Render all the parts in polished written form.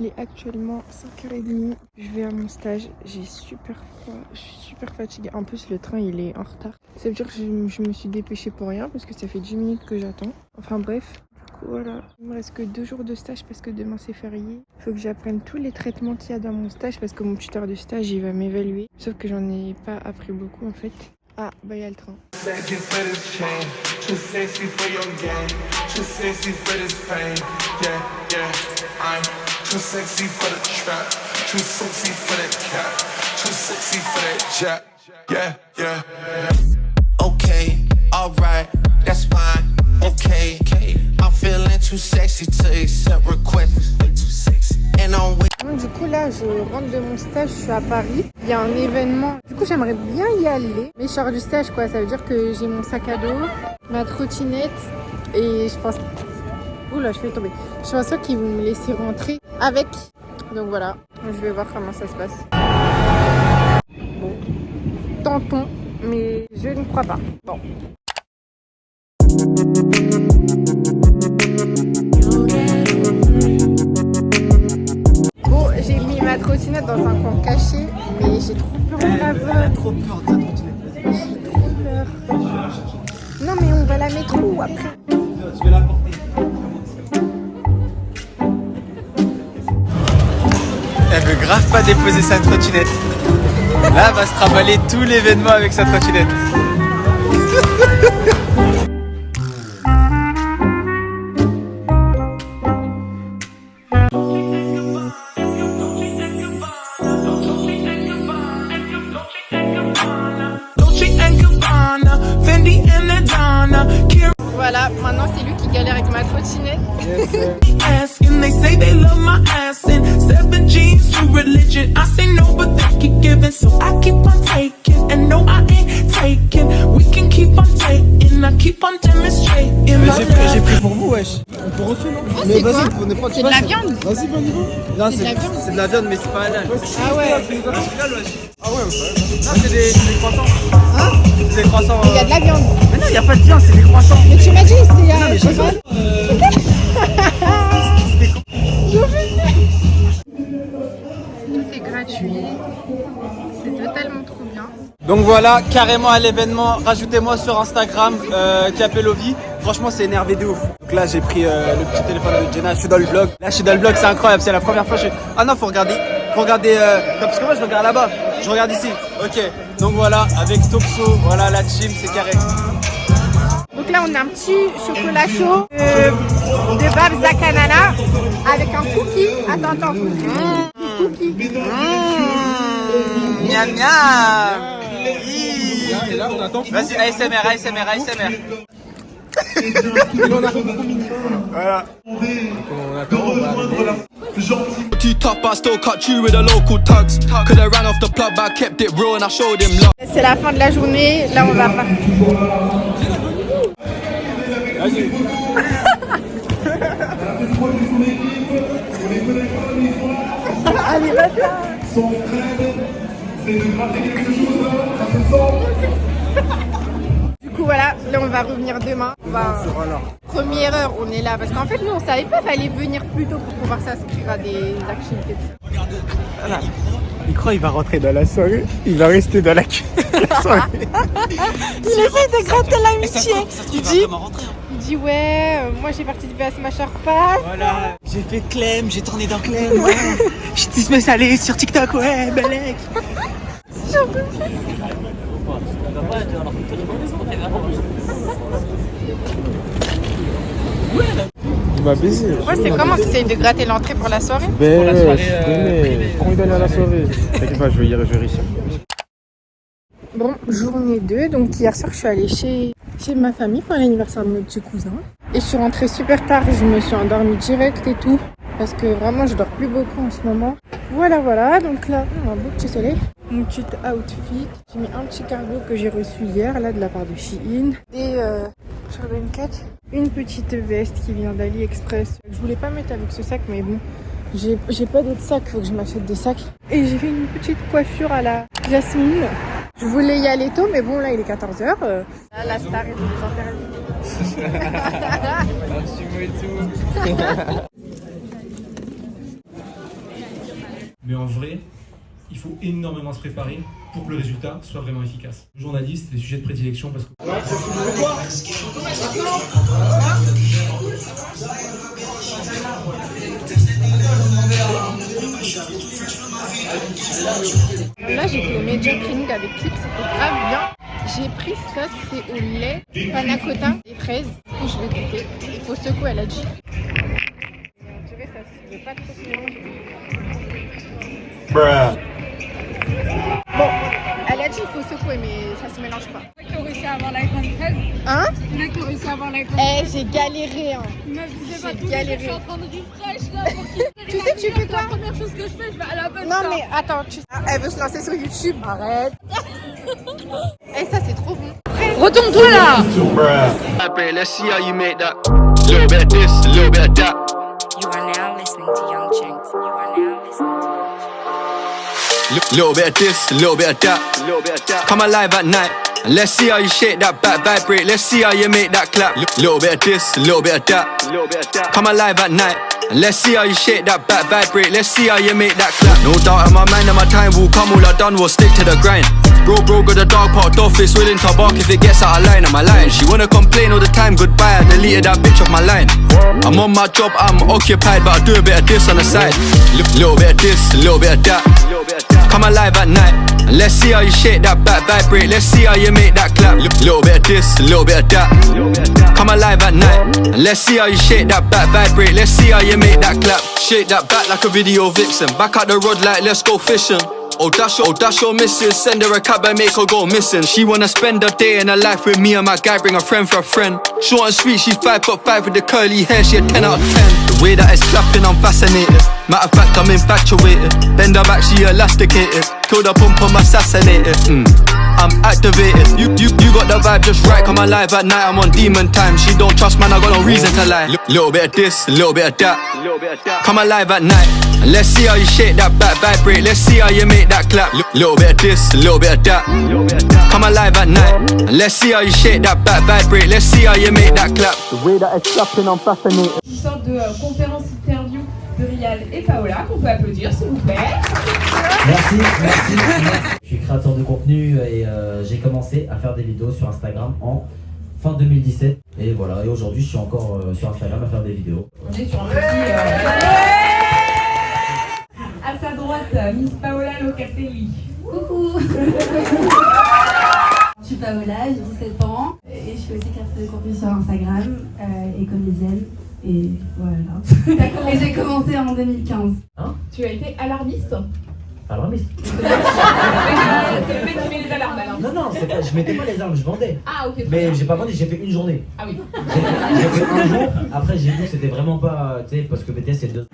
est actuellement 5h30. Je vais à mon stage. J'ai super froid. Je suis super fatiguée. En plus, le train, il est en retard. Ça veut dire que je me suis dépêchée pour rien parce que ça fait 10 minutes que j'attends. Enfin bref. Voilà, il me reste que 2 jours de stage parce que demain c'est férié. Il faut que j'apprenne tous les traitements qu'il y a dans mon stage parce que mon tuteur de stage il va m'évaluer. Sauf que j'en ai pas appris beaucoup en fait. Ah, bah il y a le train. Okay, alright, that's fine. Okay, I'm feeling too sexy to accept requests. Too sexy. And I'm with. Du coup là je rentre de mon stage, je suis à Paris. Il y a un événement. Du coup j'aimerais bien y aller. Mais je sors du stage quoi, ça veut dire que j'ai mon sac à dos, ma trottinette et je pense. Oula, je vais tomber. Je pense pas qu'ils vont me laisser rentrer avec. Donc voilà, je vais voir comment ça se passe. Bon, tentons, mais je ne crois pas. Bon. Bon, j'ai mis ma trottinette dans un coin caché, mais j'ai trop peur de la voir. Trop peur de ta trottinette. J'ai trop peur. Non, mais on va la mettre où après? Je vais la porter. Elle veut grave pas déposer sa trottinette. Là, elle va se trimballer tout l'événement avec sa trottinette. Voilà, maintenant c'est lui qui galère avec ma trottinette. Asking, they say they love my ass and 7 G's to religion. I say no, but they keep giving, so I keep on taking. And no, I ain't taking. We can keep on taking. I keep on demonstrating. J'ai pris pour vous, wesh. On peut refaire, non? Oh, Mais c'est vas-y, quoi? prenez pas. C'est de la viande? Vas-y, vas-y. Non, C'est de la viande. c'est de la viande, mais c'est pas halal. Ah ouais. Ah ouais, non, c'est des croissants. Hein? C'est des croissants. Il y a de la viande. Mais non, il n'y a pas de viande, c'est des croissants. Mais tu m'as dit, c'est Non, mais je sais. C'est gratuit. C'est totalement trop bien. Donc voilà, carrément à l'événement, rajoutez-moi sur Instagram, Capelovi. Franchement, c'est énervé de ouf. Donc là, j'ai pris le petit téléphone de Jenna, je suis dans le vlog. Là, je suis dans le vlog, c'est incroyable, c'est la première fois que je suis... Ah non, faut regarder, non, parce que moi, je regarde là-bas, je regarde ici. Ok, donc voilà, avec Topso, voilà la team, c'est carré. Donc là, on a un petit chocolat chaud de Bab Zakanana avec un cookie. Attends. Cookie. Miam miam. Vas-y, ASMR. Voilà. Too tough, but I still cut you with the local tugs. Could have ran off the plug, but I kept it real and I showed him love. C'est la fin de la journée. Là, on va pas. Vas-y. Allez, va-t'en. Du coup, voilà. Là, on va revenir demain. Première heure, on est là. Parce qu'en fait, nous, on savait pas qu'il fallait venir plus tôt pour pouvoir s'inscrire à des activités. Voilà. Il croit qu'il va rentrer dans la soirée. Il va rester dans la soirée. Il essaie de gratter l'amitié. Il dit ouais, moi j'ai participé à Smash Or Pass. Voilà. J'ai fait Clem, j'ai tourné dans Clem. Ouais. Je suis spécialisé sur TikTok, ouais, Belek. Il m'a baisé. Ouais, c'est comment tu essayes de gratter l'entrée pour la soirée? Pour la soirée j'ai envie d'aller à la soirée. T'inquiète pas, je vais réussir. Bon, journée 2, donc hier soir je suis allée chez ma famille pour l'anniversaire de mon petit cousin. Et je suis rentrée super tard, je me suis endormie direct et tout. Parce que vraiment je dors plus beaucoup en ce moment. Voilà, donc là, un beau petit soleil. Mon petit outfit. J'ai mis un petit cargo que j'ai reçu hier, là, de la part de Shein. Et sur Blanket, une petite veste qui vient d'AliExpress. Je voulais pas mettre avec ce sac, mais bon, j'ai pas d'autres sacs, faut que je m'achète des sacs. Et j'ai fait une petite coiffure à la Jasmine. Je voulais y aller tôt, mais bon, là, il est 14h. Là, la star est de Mais en vrai, il faut énormément se préparer pour que le résultat soit vraiment efficace. Le journaliste, les sujets de prédilection parce que... Là, j'étais au Media Training avec Clip, c'était grave bien. J'ai pris ça, c'est au lait, panna cotta et fraises. Du coup, je vais goûter. Il faut secouer, elle a dit. On dirait ça se fait pas trop se mélanger. Bon, elle a dit il faut secouer, mais ça se mélange pas. Qui ont réussi à avoir l'iPhone 13. Hein? Il y en a qui ont réussi à avoir l'iPhone 13. Eh, j'ai galéré, hein. Meuf, je sais pas, J'ai tous les jours, galéré. je suis en train de refresh là pour qu'il... Tu sais, tu fais quoi? La première chose que je fais, je vais à la bonne Non, mais attends, elle veut se lancer sur YouTube. Arrête. Eh, ça, c'est trop bon. Retourne-toi là. Let's see how you make that. Little bit of this, a little bit of that. You are now listening to Young Chinks. You are now listening to Little bit of this, a little bit of that. Come alive at night. And let's see how you shake that back, vibrate. Let's see how you make that clap. Little bit of this, a little bit of that. Come alive at night. And let's see how you shake that back, vibrate. Let's see how you make that clap. No doubt in my mind that my time will come. All I done was stick to the grind. Bro, got a dog parked off. It's willing to bark if it gets out of line. Am I lying? She wanna complain all the time. Goodbye, I deleted that bitch off my line. I'm on my job, I'm occupied, but I do a bit of this on the side. Little bit of this, a little bit of that. Come alive at night. And let's see how you shake that back, vibrate. Let's see how you make that clap. Little bit of this, a little bit of that. Come alive at night. And let's see how you shake that back, vibrate. Let's see how you make that clap. Shake that back like a video vixen. Back out the rod like let's go fishing. Oh dash your missus. Send her a cab and make her go missing. She wanna spend a day in her life with me and my guy. Bring a friend for a friend. Short and sweet, she's 5'5" with the curly hair. She a 10 out of 10. The way that it's clapping, I'm fascinated. Matter of fact, I'm infatuated. Bend her back, she elasticated. Kill the pump, I'm assassinated. I'm activated. You got the vibe just right. Come alive at night, I'm on demon time. She don't trust, man, I got no reason to lie. Little bit of this, a little bit of that. Come alive at night. And let's see how you shake that back, vibrate. Let's see how you make that clap. Little bit of this, a little bit of that. Come alive at night. And let's see how you shake that back, vibrate. Let's see how you make that clap. The way that it's clapping, I'm fascinated. Une sorte de conférence interview de Rial et Paola qu'on peut applaudir s'il vous plaît. Merci. Je suis créateur de contenu et j'ai commencé à faire des vidéos sur Instagram en fin 2017. Et voilà, et aujourd'hui je suis encore sur Instagram à faire des vidéos. On est sur un petit... À sa droite, Miss Paola Locatelli. Coucou. Je suis Paola, j'ai 17 ans et je fais aussi créatrice de contenu sur Instagram et comédienne. Et voilà. Et j'ai commencé en 2015. Hein? Tu as été alarmiste? Alarmiste? C'est le mec qui met les alarmes alors. Non, c'est pas, je mettais pas les armes, je vendais. Ah ok. Mais j'ai pas vendu, j'ai fait une journée. Ah oui. J'ai fait un jour, après j'ai vu que c'était vraiment pas, tu sais, parce que BTS c'est 2.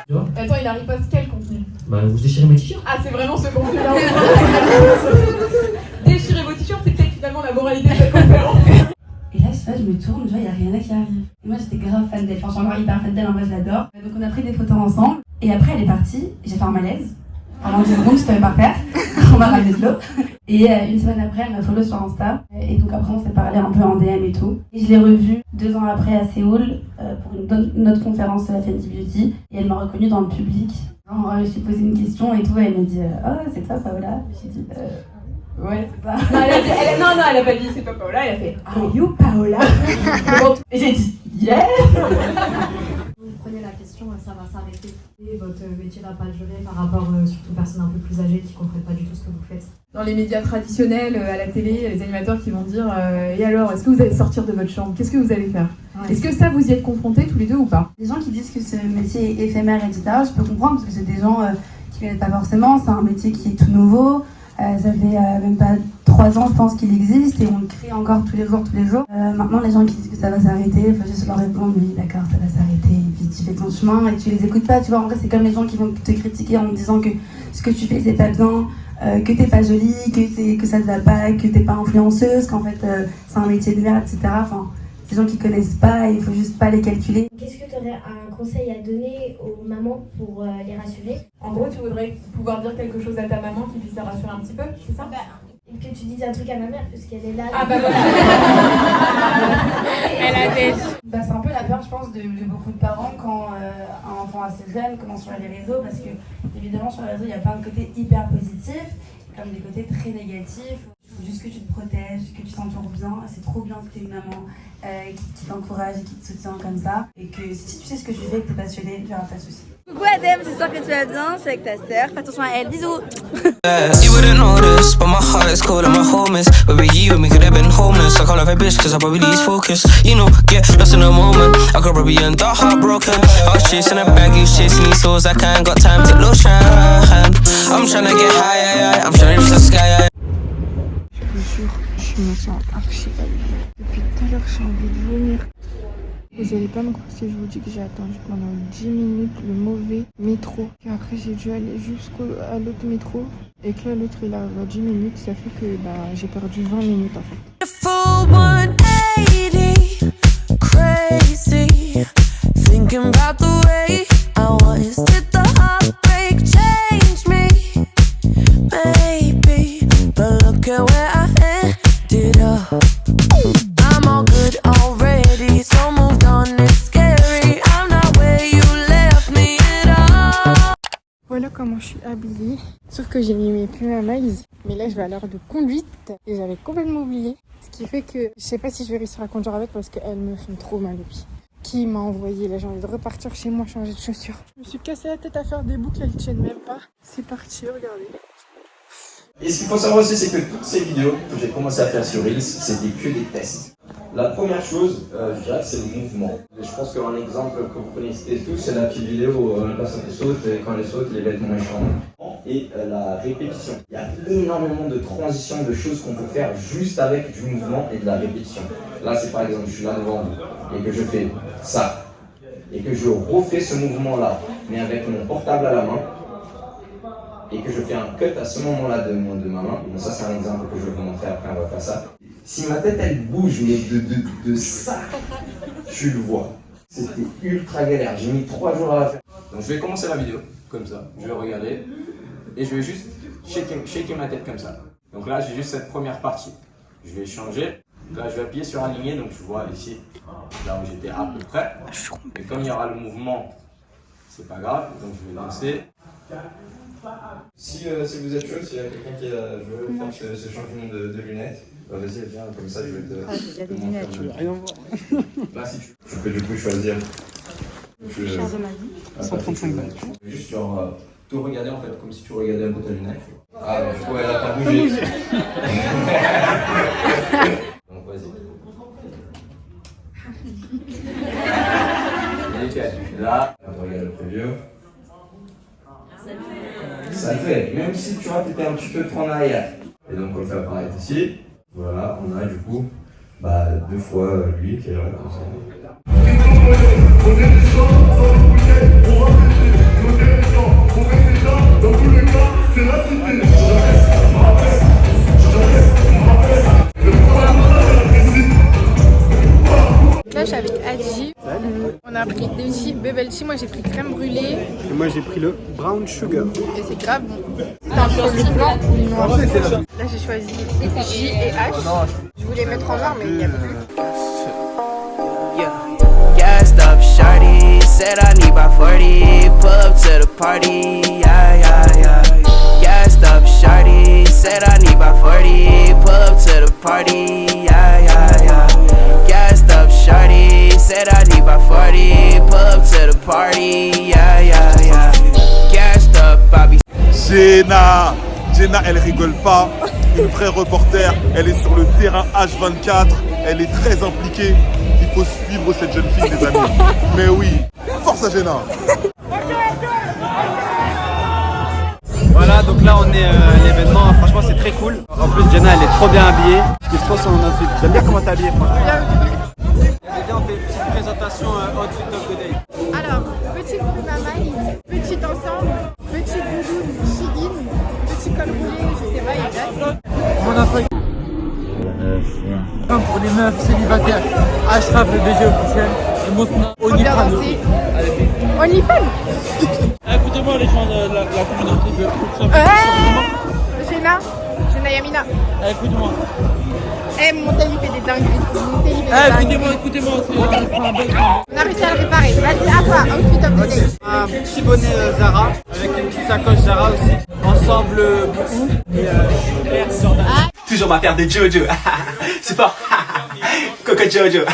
Tu vois? Attends, il arrive pas quel contenu? Bah vous déchirez mes t-shirts. Ah c'est vraiment ce contenu là. Déchirer vos t-shirts, c'est peut-être finalement la moralité de cette conférence. Et là, je sais pas, je me tourne, je vois, il y a Rihanna qui arrive. Et moi, j'étais grave fan d'elle. Enfin, je suis encore hyper fan d'elle, en vrai, je l'adore. Donc, on a pris des photos ensemble. Et après, elle est partie. J'ai fait un malaise. Pendant 10 secondes, je tombais par terre. On m'a ramené de l'eau. Et une semaine après, elle m'a follow sur Insta. Et donc, après, on s'est parlé un peu en DM et tout. Et je l'ai revue 2 ans après à Séoul pour une autre conférence Fenty Beauty. Et elle m'a reconnue dans le public. Genre, je lui ai posé une question et tout. Et elle m'a dit oh, c'est toi, Paola? J'ai dit ouais, c'est ça. Non, elle a pas dit c'est pas Paola, elle a fait Are you Paola? Et j'ai dit yeah. Vous prenez la question, ça va s'arrêter. Et votre métier va pas durer par rapport surtout aux personnes un peu plus âgées qui comprennent pas du tout ce que vous faites. Dans les médias traditionnels, à la télé, les animateurs qui vont dire et alors, est-ce que vous allez sortir de votre chambre? Qu'est-ce que vous allez faire? Ouais. Est-ce que ça, vous y êtes confrontés tous les deux ou pas? Les gens qui disent que ce métier est éphémère, etc., je peux comprendre parce que c'est des gens qui ne connaissent pas forcément. C'est un métier qui est tout nouveau. Ça fait même pas 3 ans, je pense, qu'il existe et on le crée encore tous les jours. Maintenant, les gens qui disent que ça va s'arrêter, il faut juste leur répondre oui, d'accord, ça va s'arrêter. Et puis tu fais ton chemin et tu les écoutes pas. Tu vois, en vrai, c'est comme les gens qui vont te critiquer en te disant que ce que tu fais, c'est pas bien, que t'es pas jolie, que ça te va pas, que t'es pas influenceuse, qu'en fait, c'est un métier de merde, etc. Enfin, ces gens qui connaissent pas, il faut juste pas les calculer. Qu'est-ce que tu aurais un conseil à donner aux mamans pour les rassurer? En gros, tu voudrais pouvoir dire quelque chose à ta maman qui puisse la rassurer un petit peu, c'est ça? Et que tu dises un truc à ma mère, parce qu'elle est là. Ah bah voilà. Elle a des... Bah, c'est un peu la peur, je pense, de beaucoup de parents quand un enfant assez jeune commence sur les réseaux, parce que évidemment sur les réseaux il y a plein de côtés hyper positifs, comme des côtés très négatifs. Il faut juste que tu te protèges, que tu t'entoures bien. C'est trop bien que tu aies une maman qui t'encourage et qui te soutient comme ça. Et que si tu sais ce que tu fais et que tu es passionné, il n'y aura pas de souci. Coucou Adem, j'espère que tu vas bien, je suis avec ta sœur, fais attention à elle, bisous. You wouldn't know this, but my heart is cold and my home is. But with you, we could have been homeless. I call her a bitch, cause I probably lose focus. You know, get lost in a moment. I could probably end up heartbroken. I was chasing a bag, you was chasing me, so I can't got time to lotion. I'm trying to get high, I'm trying to reach the sky. Je vous jure, je me sens archi pas bien. Depuis tout à l'heure, j'ai envie de vomir. Vous allez pas me croire si je vous dis que j'ai attendu pendant 10 minutes le mauvais métro. Et après j'ai dû aller jusqu'à l'autre métro. Et que là l'autre il arrive à 10 minutes. Ça fait que j'ai perdu 20 minutes en fait. Full 180, crazy. Thinking about the way I was. Did the heartbreak change me? Maybe. But look at where I ended up. I'm all good already, so moved on, it's scary. I'm not where you left me at all. Voilà comment je suis habillée. Sauf que j'ai mis mes plumes à maïs. Mais là je vais à l'heure de conduite et j'avais complètement oublié. Ce qui fait que je sais pas si je vais réussir à conduire avec parce qu'elle me fait trop mal au pied. Qui m'a envoyé là, j'ai envie de repartir chez moi changer de chaussures. Je me suis cassé la tête à faire des boucles, elles tiennent même pas. C'est parti, regardez. Et ce qu'il faut savoir aussi, c'est que toutes ces vidéos que j'ai commencé à faire sur Reels, c'était que des tests. La première chose, je dirais que c'est le mouvement. Et je pense qu'un exemple que vous connaissez tous, c'est la petite vidéo où la personne saute et quand elle saute, les vêtements changent. Et la répétition. Il y a énormément de transitions, de choses qu'on peut faire juste avec du mouvement et de la répétition. Là, c'est par exemple, je suis là devant vous et que je fais ça. Et que je refais ce mouvement-là, mais avec mon portable à la main. Et que je fais un cut à ce moment-là de ma main. Bon, ça c'est un exemple que je vais vous montrer, après on va faire ça. Si ma tête elle bouge, mais de ça, tu le vois. C'était ultra galère, j'ai mis 3 jours à la faire. Donc je vais commencer la vidéo, comme ça, je vais regarder. Et je vais juste shaker ma tête comme ça. Donc là j'ai juste cette première partie. Je vais changer. Là je vais appuyer sur aligner, donc je vois ici, là où j'étais à peu près. Et comme il y aura le mouvement, c'est pas grave, donc je vais lancer. Si vous êtes chaud, s'il y a quelqu'un qui veut faire ce changement de lunettes, vas-y, viens, comme ça je vais te... Il y a des lunettes, tu veux rien voir. Là, si tu peux du coup choisir. Le plus cher de ma vie. 135 balles. Juste genre, tout regarder en fait, comme si tu regardais un peu ta lunette. Ah, du coup, elle a pas bougé. Donc, vas-y. Nickel. Là, on regarde le preview. Ça le fait, même si tu vois que tu étais un petit peu trop en arrière. Et donc on le fait apparaître ici. Voilà, on a du coup 2 fois lui qui est là comme ça. Là je suis avec Adji. On a pris des bubble tea, moi j'ai pris crème brûlée. Et moi j'ai pris le brown sugar. Et c'est grave bon. C'est un peu le blanc ou le noir. Là j'ai choisi J et H. Je voulais mettre en noir mais il n'y a plus. Gassed up, shawty, said I need by 40, pull up to the party, yeah, yeah, yeah. Gassed up, shawty, said I need by 40, pull up to the party, yeah, yeah, yeah. Gassed up, shawty, said I need by 40, pull up to the party, yeah, yeah, yeah. Gassed up, Bobby. Jenna, elle rigole pas, une vraie reporter, elle est sur le terrain H24, elle est très impliquée. Il faut suivre cette jeune fille, les amis. Mais oui, force à Jenna. Voilà, donc là on est à l'événement, franchement c'est très cool. En plus Jenna elle est trop bien habillée. Je kiffe trop son outfit. J'aime bien comment t'es habillée, franchement. C'est bien, on fait une petite présentation outfit of the day. Alors, petit plume à maille, petit ensemble, petit doudoune, Shein, petit col roulé, je sais pas, il date. Mon Afrique. Pour les meufs célibataires, Ashraf le DG officiel et Mosna OnlyFans. OnlyFans. Écoutez-moi les gens de la communauté de Jenna Yamina. Écoute-moi. Eh, mon télé fait des dingueries. Écoutez-moi. On a réussi à le réparer. Vas-y, à toi, outfit of the day. Un petit bonnet Zara, avec une petite sacoche Zara aussi. Ensemble beaucoup. Et Air Jordan. Toujours ma paire de Jojo. C'est fort. Coco Jojo.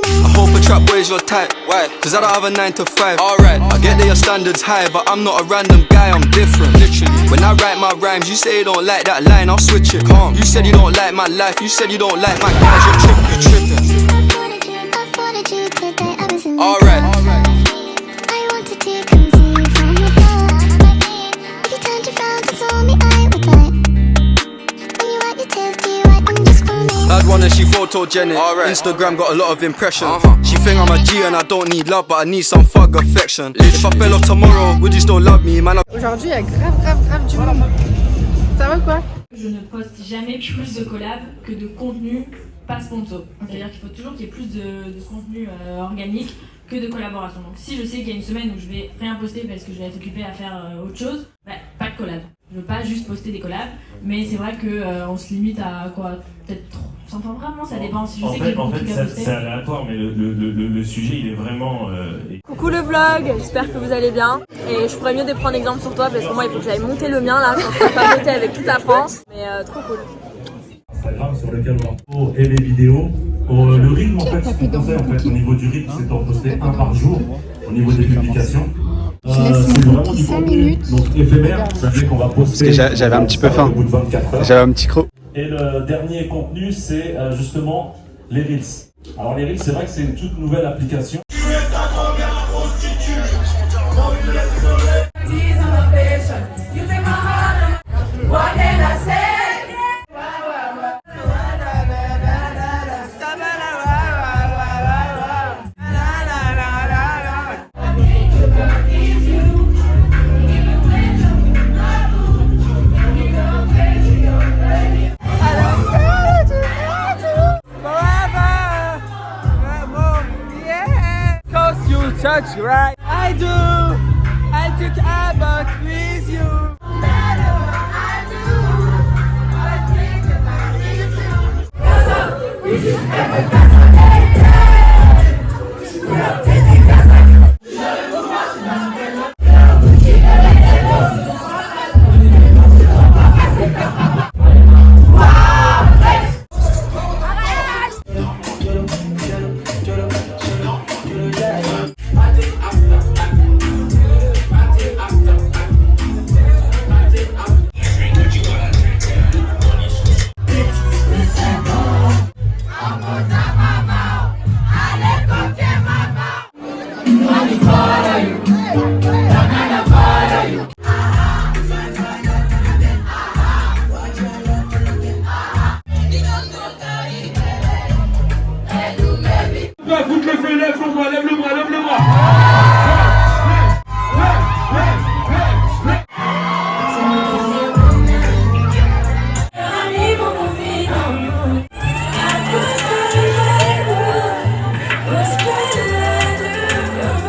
I hope a trap boy's your type. Why? Cause I don't have a 9 to 5. Alright, I get that your standards high, but I'm not a random guy, I'm different. Literally. When I write my rhymes, you say you don't like that line, I'll switch it. Calm. You said you don't like my life, you said you don't like my guys, you're tripping. Alright. I wanted to come see you from the back. If you turned around and saw me, I would lie. When you wipe your tears, do you wipe them just for me? Bad one and she photogenic. Instagram got a lot of impressions. She think I'm a G and I don't need love, but I need some thug affection. If I fell off tomorrow, would you still love me, man? Aujourd'hui, il y a grave du monde. Ça va quoi? Je ne poste jamais plus de collabs que de contenu pas sponsor. C'est-à-dire qu'il faut toujours qu'il y ait plus de contenu organique que de collaboration. Donc si je sais qu'il y a une semaine où je vais rien poster parce que je vais être occupée à faire autre chose, pas de collab. Je veux pas juste poster des collabs, mais c'est vrai qu'on se limite à quoi, peut-être 100 ans vraiment, ça dépend. Si je sais qu'il y a beaucoup de trucs à poster. C'est aléatoire, mais le sujet il est vraiment... Coucou le vlog, j'espère que vous allez bien. Et je pourrais mieux prendre exemple sur toi parce que moi il faut que j'aille monter le mien là, quand je peux pas monter avec toute la France. Mais trop cool. Instagram sur lequel on retrouve et les vidéos. Le rythme en fait, ce qu'on conseille en fait au niveau du rythme, c'est d'en poster un par jour au niveau des publications. C'est vraiment du contenu donc éphémère, ça veut dire qu'on va poster. Parce que j'avais un petit peu faim. Au bout de 24 heures. J'avais un petit croc. Et le dernier contenu, c'est justement les Reels. Alors les Reels, c'est vrai que c'est une toute nouvelle application. Touch, right? I do. I took a bath with you.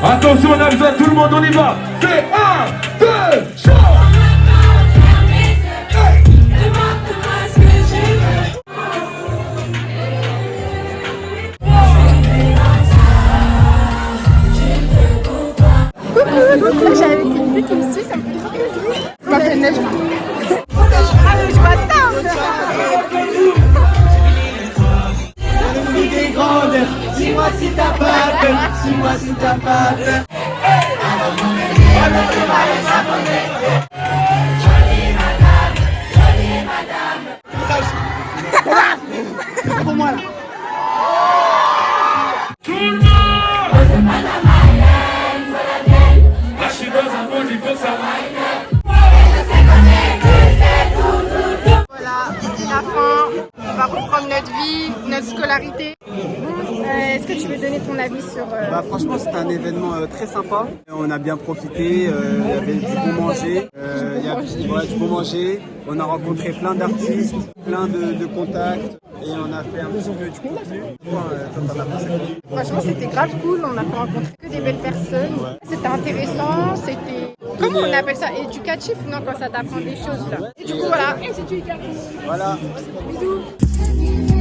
Attention, on a besoin de tout le monde, on y va. C'est 1, 2, chaud. Coucou, j'avais avec une fille qui me suit, ça me fait trop plaisir. Je m'appelle Nejma. Je vois ça. Dis-moi si t'as pas peur, dis-moi si t'as pas peur. C'est pour moi là. Tout le monde! Là je suis dans un monde, il faut savoir. Voilà, c'est la fin. On va reprendre notre vie, notre scolarité. Est-ce que tu veux donner ton avis sur... Franchement, c'était un événement très sympa. On a bien profité, il y avait du bon manger. Du bon manger. On a rencontré plein d'artistes, plein de contacts. Et on a fait un petit peu du contenu. Franchement, c'était grave cool. On a rencontré que des belles personnes. C'était intéressant, c'était Comment on appelle ça? Éducatif? Non, quand ça t'apprend des choses là. Et du coup, voilà. Voilà. Bisous.